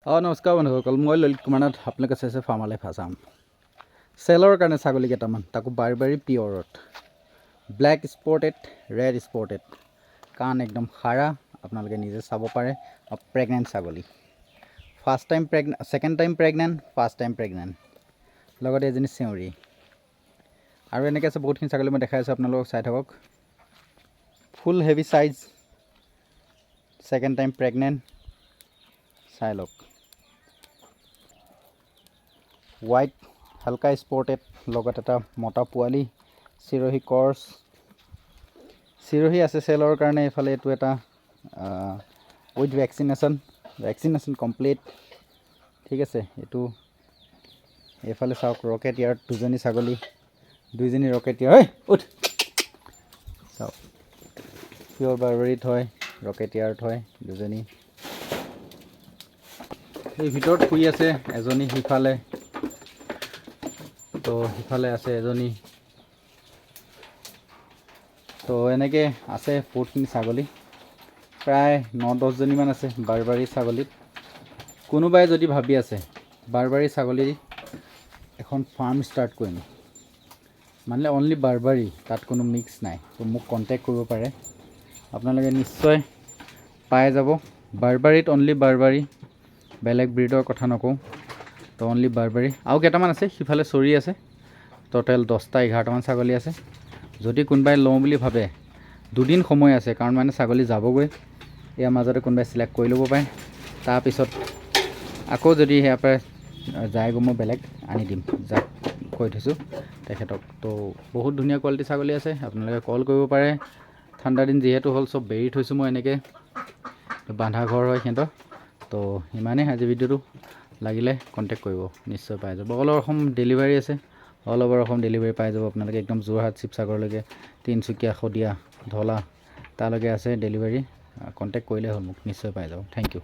নমস্কাৰ বন্ধুসকল, মই ললিত কুমাৰ নাথ। আপোনালোকে চাইছে ফাৰ্মাৰ লাইফ আছাম। চেলৰ কাৰণে ছাগলী কেইটামান, তাকো Barbari পিয়ৰত, black spotted, red spotted, কাণ একদম খাৰা, আপোনালোকে নিজে চাব পাৰে। প্ৰেগনেণ্ট ছাগলী, second time pregnant, first time pregnant, লগতে এজনী চেউৰী। আৰু এনেকৈ আছে বহুতখিনি ছাগলী মই দেখাই আছোঁ, আপোনালোকক চাই থাকক। ফুল হেভি চাইজ, ছেকেণ্ড টাইম প্ৰেগনেণ্ট, চাই লওক। হোৱাইট হালকা স্পৰ্টেড, লগত এটা মতা পোৱালি, চিৰহী কৰ্চ, চিৰহী আছে চেলৰ কাৰণে। এইফালে এইটো এটা উইথ ভেকচিনেশ্যন কমপ্লিট, ঠিক আছে। এইটো এইফালে চাওক, ৰকেট ইয়াৰ্ড, দুজনী ছাগলী, দুইজনী ৰকেট ইয়াৰ, উঠ চাওক, পিয়ৰ বাৰবাৰীত হয়, ৰকেট ইয়াৰ্ড হয় দুজনী। এই ভিতৰত শুই আছে এজনী, সিফালে আছে এজনী। তো এনেকৈ আছে বহুতখিনি ছাগলী, প্ৰায় 9-10জনীমান আছে বাৰবাৰী ছাগলীত। কোনোবাই যদি ভাবি আছে বাৰবাৰী ছাগলী এখন ফাৰ্ম ষ্টাৰ্ট কৰিম, মানে অনলি বাৰবাৰী, তাত কোনো মিক্স নাই, তো মোক কণ্টেক্ট কৰিব পাৰে। আপোনালোকে নিশ্চয় পাই যাব। বাৰবাৰীত অনলি বাৰবাৰী, বেলেগ ব্ৰিডৰ কথা নকওঁ, তো অনলি বাৰবাৰী। আৰু কেইটামান আছে সিফালে চৰি আছে, টোটেল 10-11টামান ছাগলী আছে। যদি কোনোবাই লওঁ বুলি ভাবে, দুদিন সময় আছে, কাৰণ মানে ছাগলী যাবগৈ, ইয়াৰ মাজতে কোনোবাই চিলেক্ট কৰি ল'ব পাৰে। তাৰপিছত আকৌ যদি ইয়াৰ পৰা যায়গৈ, মই বেলেগ আনি দিম, যাক কৈ থৈছোঁ তেখেতক। তো বহুত ধুনীয়া কোৱালিটি ছাগলী আছে, আপোনালোকে কল কৰিব পাৰে। ঠাণ্ডা দিন যিহেতু হ'ল, চব বেৰি থৈছোঁ মই এনেকৈ, বান্ধা ঘৰ হয় সিহঁতৰ। তো ইমানেই আজি ভিডিঅ'টো, লাগিলে কণ্টেক্ট কৰিব, নিশ্চয় পাই যাব। অল অভাৰ অসম ডেলিভাৰী আছে, অল অভাৰ অসম ডেলিভাৰী পাই যাব আপোনালোকে। একদম যোৰহাট, শিৱসাগৰলৈকে, তিনিচুকীয়া, শদিয়া, ঢলা, তালৈকে আছে ডেলিভাৰী। কণ্টেক্ট কৰিলে হ'ল মোক, নিশ্চয় পাই যাব। Thank U.